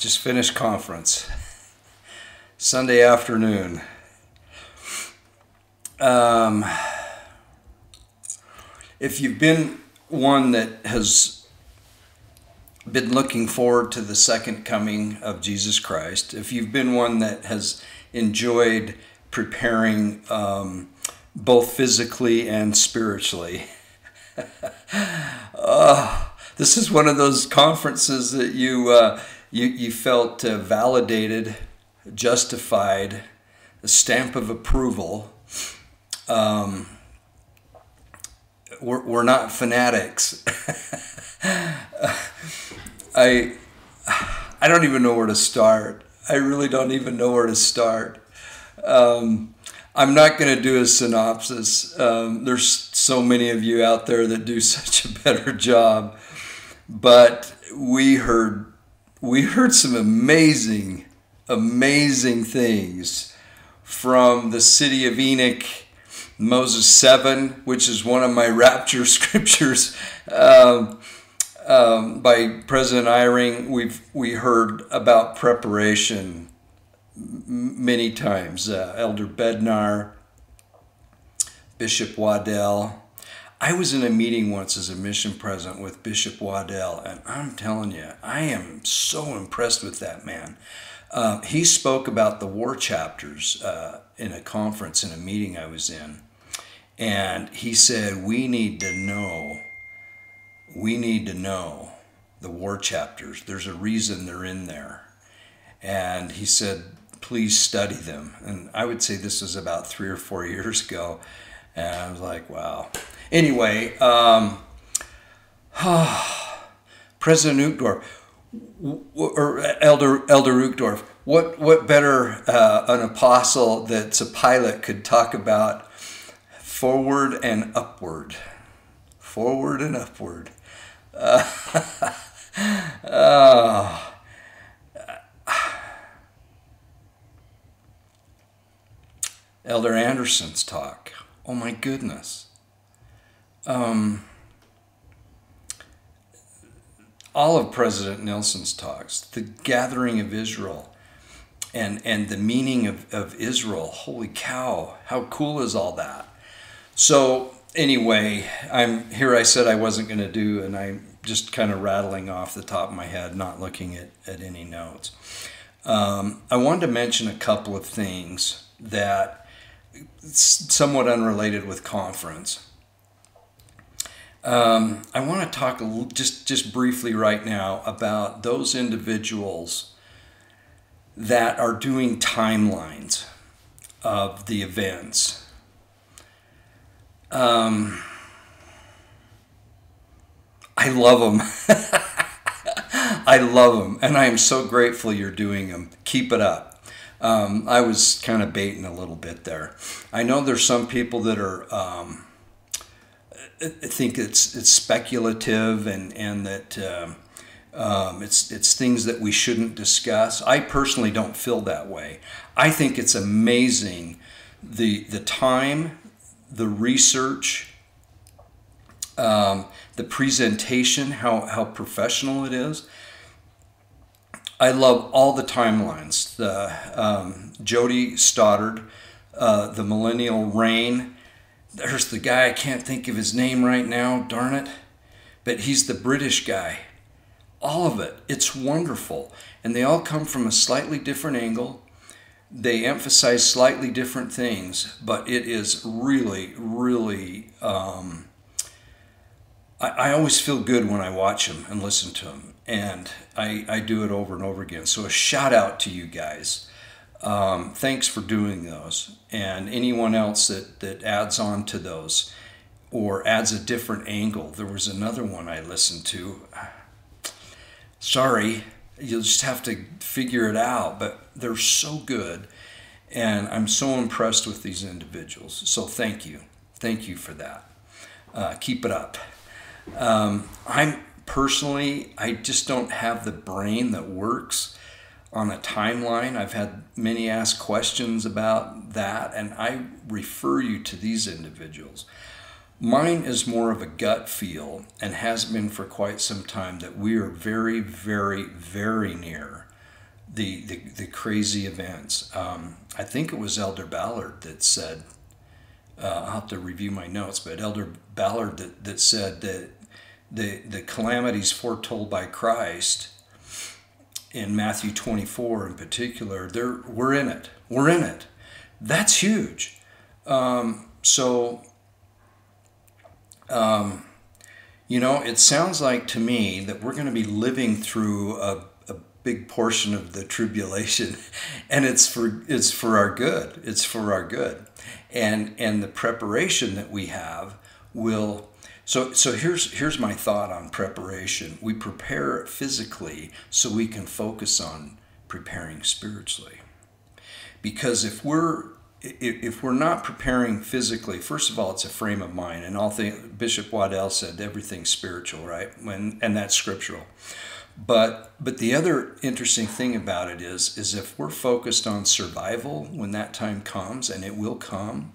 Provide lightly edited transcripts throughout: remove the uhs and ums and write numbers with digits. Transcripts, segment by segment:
Just finished conference. Sunday afternoon. If you've been one that has been looking forward to the second coming of Jesus Christ, if you've been one that has enjoyed preparing both physically and spiritually, this is one of those conferences that you felt validated, justified, a stamp of approval. We're not fanatics. I don't even know where to start. I really don't even know where to start. I'm not going to do a synopsis. There's so many of you out there that do such a better job. But we heard some amazing things from the city of Enoch, Moses 7, which is one of my rapture scriptures, by President Eyring. We heard about preparation many times. Elder Bednar, Bishop Waddell. I was in a meeting once as a mission president with Bishop Waddell, and I'm telling you, I am so impressed with that man. He spoke about the war chapters in a conference, in a meeting I was in. And he said, we need to know the war chapters. There's a reason they're in there. And he said, please study them. And I would say this was about 3 or 4 years ago. And I was like, wow. Anyway, President Uchtdorf, or Elder Uchtdorf, what better an apostle that's a pilot could talk about forward and upward. Forward and upward. Elder Anderson's talk. Oh my goodness. All of President Nelson's talks, the gathering of Israel and the meaning of Israel. Holy cow, how cool is all that? So anyway, I said I wasn't going to do, and I'm just kind of rattling off the top of my head, not looking at any notes. I wanted to mention a couple of things that somewhat unrelated with conference. I want to talk just briefly right now about those individuals that are doing timelines of the events. I love them. I love them, and I am so grateful you're doing them. Keep it up. I was kind of baiting a little bit there. I know there's some people that are think it's speculative and that it's things that we shouldn't discuss. I personally don't feel that way. I think it's amazing the time, the research, the presentation, how professional it is. I love all the timelines. Jody Stoddard, the Millennial Reign. There's the guy, I can't think of his name right now, darn it. But he's the British guy. All of it. It's wonderful. And they all come from a slightly different angle. They emphasize slightly different things. But it is really, really... I always feel good when I watch them and listen to them. And I do it over and over again. So a shout out to you guys. Thanks for doing those, and anyone else that adds on to those or adds a different angle. There was another one I listened to. Sorry, you'll just have to figure it out, but they're so good, and I'm so impressed with these individuals. So thank you for that. Keep it up. I just don't have the brain that works on a timeline. I've had many ask questions about that, and I refer you to these individuals. Mine is more of a gut feel, and has been for quite some time, that we are very, very, very near the crazy events. I think it was Elder Ballard that said, I'll have to review my notes, but Elder Ballard that said that the calamities foretold by Christ in Matthew 24 in particular, we're in it. We're in it. That's huge. It sounds like to me that we're going to be living through a big portion of the tribulation, and it's for our good. It's for our good, and the preparation that we have will. So here's my thought on preparation. We prepare physically so we can focus on preparing spiritually. Because if we're not preparing physically, first of all, it's a frame of mind, and Bishop Waddell said everything's spiritual, right? And that's scriptural. But the other interesting thing about it is if we're focused on survival when that time comes, and it will come,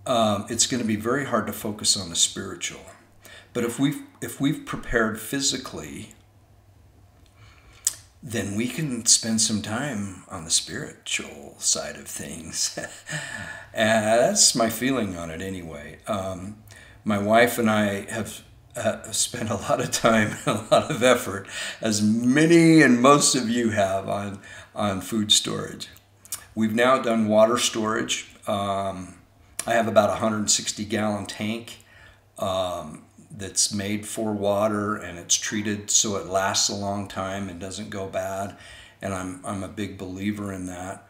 it's going to be very hard to focus on the spiritual. But if we've prepared physically, then we can spend some time on the spiritual side of things. And that's my feeling on it anyway. My wife and I have spent a lot of time and a lot of effort, as many and most of you have, on food storage. We've now done water storage. I have about a 160-gallon tank that's made for water, and it's treated so it lasts a long time and doesn't go bad. And I'm a big believer in that.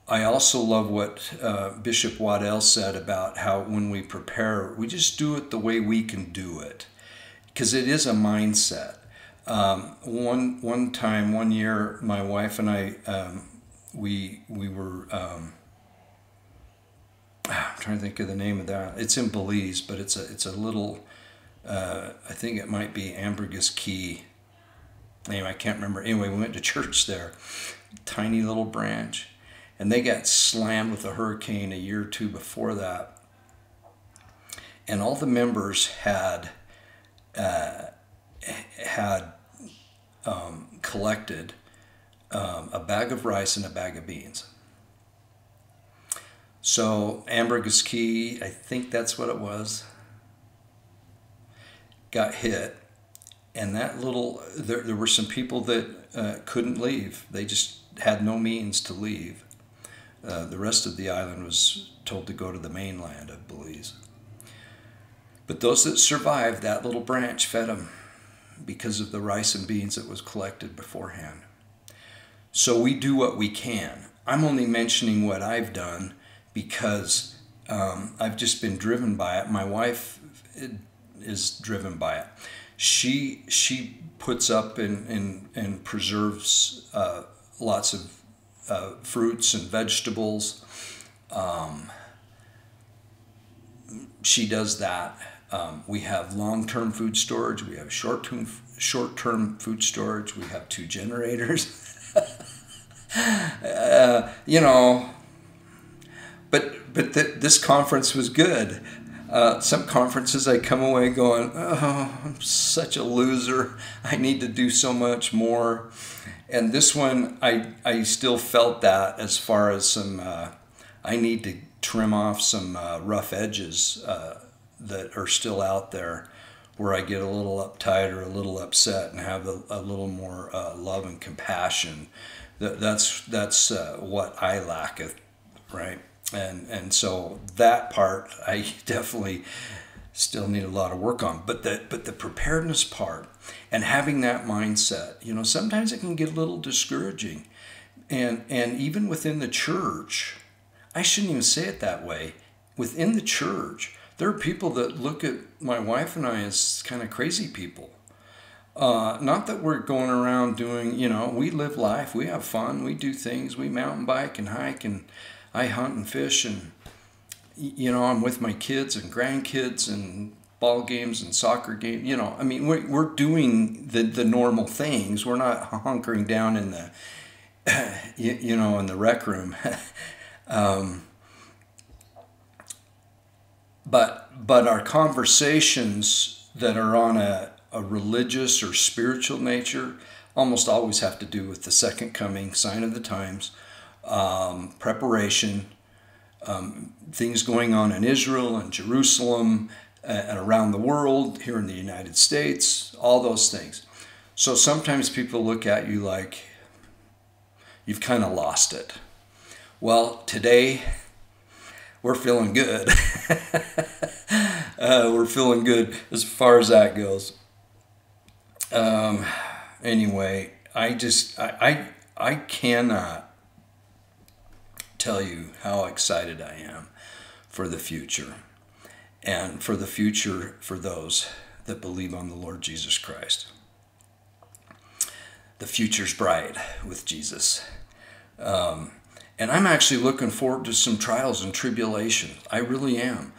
I also love what Bishop Waddell said about how when we prepare, we just do it the way we can do it, because it is a mindset. One year, my wife and I, we were. I'm trying to think of the name of that. It's in Belize, but it's a little. I think it might be Ambergris Caye. Anyway, I can't remember. Anyway, we went to church there. Tiny little branch. And they got slammed with a hurricane a year or two before that. And all the members had collected a bag of rice and a bag of beans. So Ambergris Caye, I think that's what it was, got hit. And there were some people that couldn't leave. They just had no means to leave. The rest of the island was told to go to the mainland of Belize. But those that survived, that little branch fed them because of the rice and beans that was collected beforehand. So we do what we can. I'm only mentioning what I've done because I've just been driven by it. My wife is driven by it. She puts up and preserves lots of fruits and vegetables. She does that. We have long-term food storage. We have short-term food storage. We have 2 generators. But this conference was good. Some conferences I come away going, oh, I'm such a loser. I need to do so much more. And this one, I still felt that as far as some, I need to trim off some rough edges that are still out there where I get a little uptight or a little upset and have a little more love and compassion. That's what I lacketh, right? And so that part I definitely still need a lot of work on. But the preparedness part and having that mindset, sometimes it can get a little discouraging. And even within the church, I shouldn't even say it that way. Within the church, there are people that look at my wife and I as kind of crazy people. Not that we're going around doing, we live life, we have fun, we do things, we mountain bike and hike, and I hunt and fish, and I'm with my kids and grandkids and ball games and soccer games. We're doing the normal things. We're not hunkering down in the in the rec room. But our conversations that are on a religious or spiritual nature, almost always have to do with the second coming, sign of the times, preparation, things going on in Israel and Jerusalem and around the world, here in the United States, all those things. So sometimes people look at you like you've kind of lost it. Well, today we're feeling good. We're feeling good as far as that goes. Anyway, I cannot tell you how excited I am for the future, and for the future for those that believe on the Lord Jesus Christ. The future's bright with Jesus. And I'm actually looking forward to some trials and tribulations. I really am.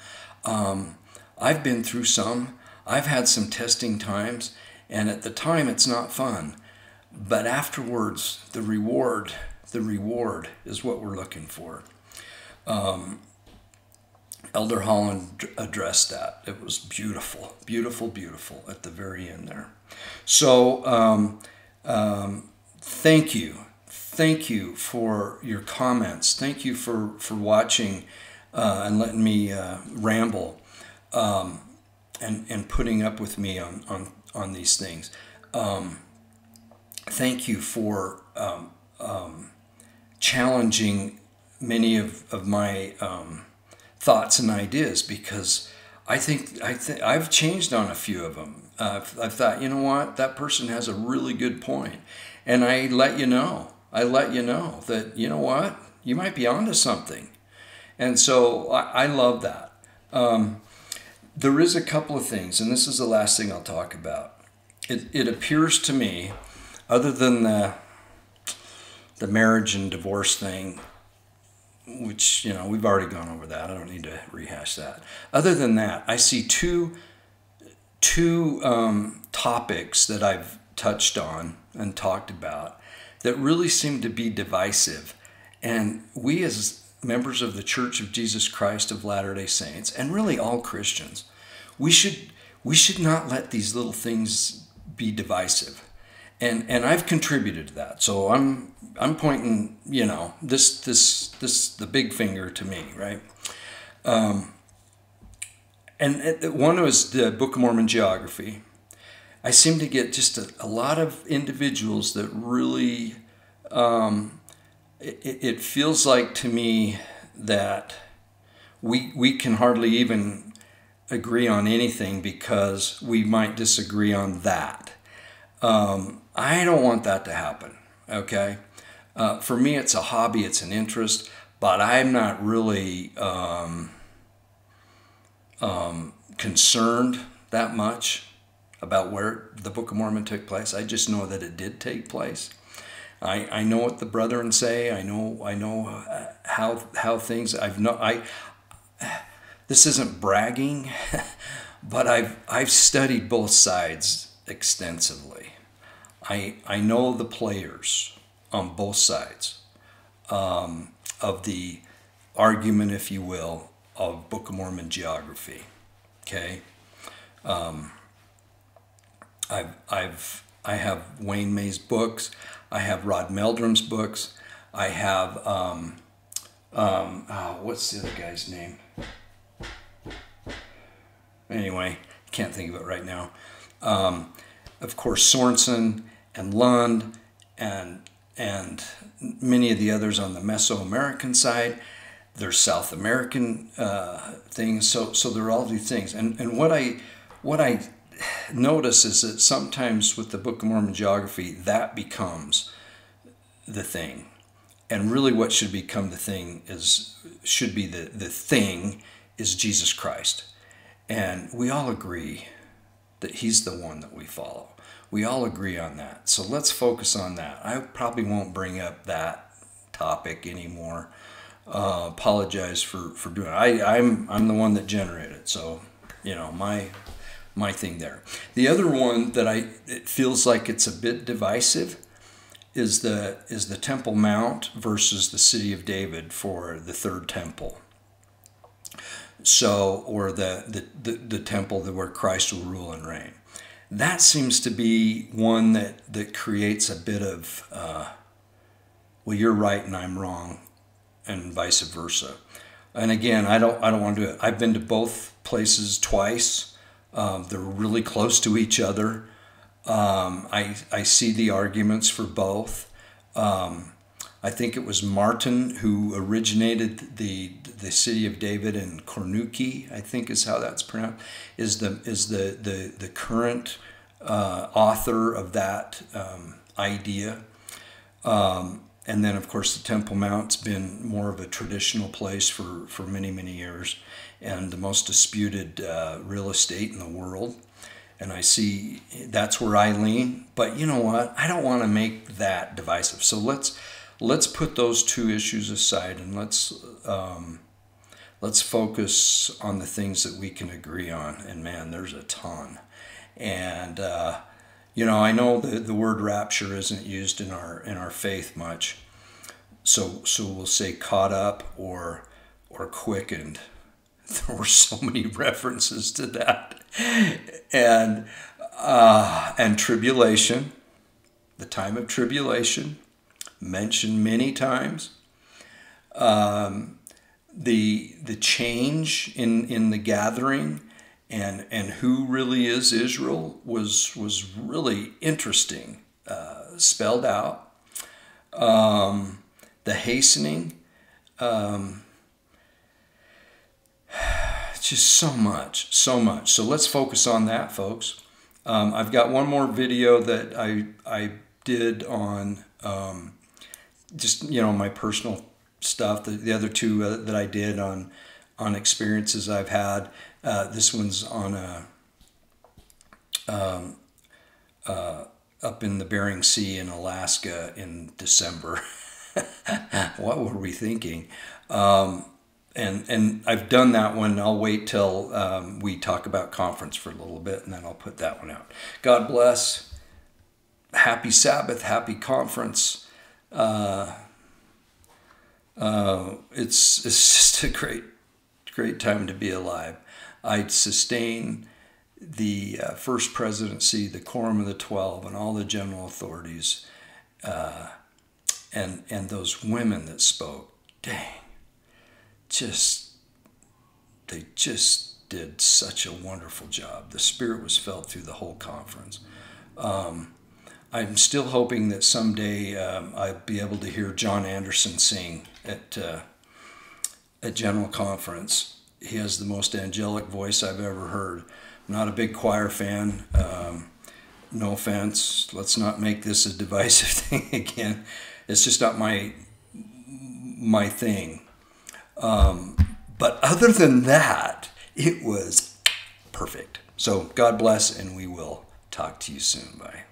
I've been through some. I've had some testing times, and at the time it's not fun. But afterwards, the reward is what we're looking for. Elder Holland addressed that. It was beautiful, beautiful, beautiful at the very end there. So thank you. Thank you for your comments. Thank you for watching and letting me ramble and putting up with me on these things. Thank you for challenging many of my thoughts and ideas, because I think I've changed on a few of them. I've thought, you know what, that person has a really good point, and I let you know. I let you know that, you know what, you might be onto something. And so I love that. There is a couple of things, and this is the last thing I'll talk about. It appears to me, other than the marriage and divorce thing, which, you know, we've already gone over that. I don't need to rehash that. Other than that, I see two topics that I've touched on and talked about that really seem to be divisive. And we, as members of the Church of Jesus Christ of Latter-day Saints, and really all Christians, we should not let these little things be divisive. And I've contributed to that. So I'm pointing, you know, this the big finger to me, right? And one was the Book of Mormon geography. I seem to get just a lot of individuals that really, it feels like to me that we can hardly even agree on anything because we might disagree on that. I don't want that to happen, okay? For me, it's a hobby, it's an interest, but I'm not really concerned that much about where the Book of Mormon took place. I just know that it did take place. I know what the brethren say. I know how things. This isn't bragging, but I've studied both sides extensively. I know the players on both sides of the argument, if you will, of Book of Mormon geography. Okay. I have Wayne May's books. I have Rod Meldrum's books. I have what's the other guy's name? Anyway, can't think of it right now. Of course, Sorensen and Lund and many of the others on the Mesoamerican side. There's South American things. So there are all these things. And what I notice is that sometimes with the Book of Mormon geography, that becomes the thing. And really what should become the thing should be the thing is Jesus Christ. And we all agree that he's the one that we follow. We all agree on that. So let's focus on that. I probably won't bring up that topic anymore. Apologize for doing it. I'm the one that generated it. So, you know, my thing there. The other one that it feels like it's a bit divisive is the Temple Mount versus the City of David for the third temple. So, or the temple where Christ will rule and reign. that seems to be one that creates a bit of, well, you're right and I'm wrong, and vice versa. And again, I don't want to do it. I've been to both places twice. They're really close to each other. I see the arguments for both. I think it was Martin who originated the city of David in Cornuke, I think is how that's pronounced, is the current author of that idea. And then, of course, the Temple Mount's been more of a traditional place for many, many years, and the most disputed real estate in the world. And I see that's where I lean. But you know what? I don't want to make that divisive. So let's put those two issues aside, and let's focus on the things that we can agree on. And man, there's a ton. And you know, I know the word rapture isn't used in our faith much. So we'll say caught up or quickened. There were so many references to that. And tribulation, the time of tribulation, mentioned many times. The change in the gathering and who really is Israel was really interesting, spelled out. The hastening, just so much. So let's focus on that, folks. I've got one more video that I did on just, you know, my personal stuff. The other two that I did on experiences I've had. This one's on up in the Bering Sea in Alaska in December. What were we thinking? And I've done that one. I'll wait till we talk about conference for a little bit, and then I'll put that one out. God bless. Happy Sabbath. Happy conference. It's just a great time to be alive. I'd sustain the First Presidency, the Quorum of the 12, and all the general authorities, and those women that spoke. Dang. They just did such a wonderful job. The Spirit was felt through the whole conference. I'm still hoping that someday I'll be able to hear John Anderson sing at General Conference. He has the most angelic voice I've ever heard. I'm not a big choir fan. No offense. Let's not make this a divisive thing again. It's just not my thing. But other than that, it was perfect. So God bless, and we will talk to you soon. Bye.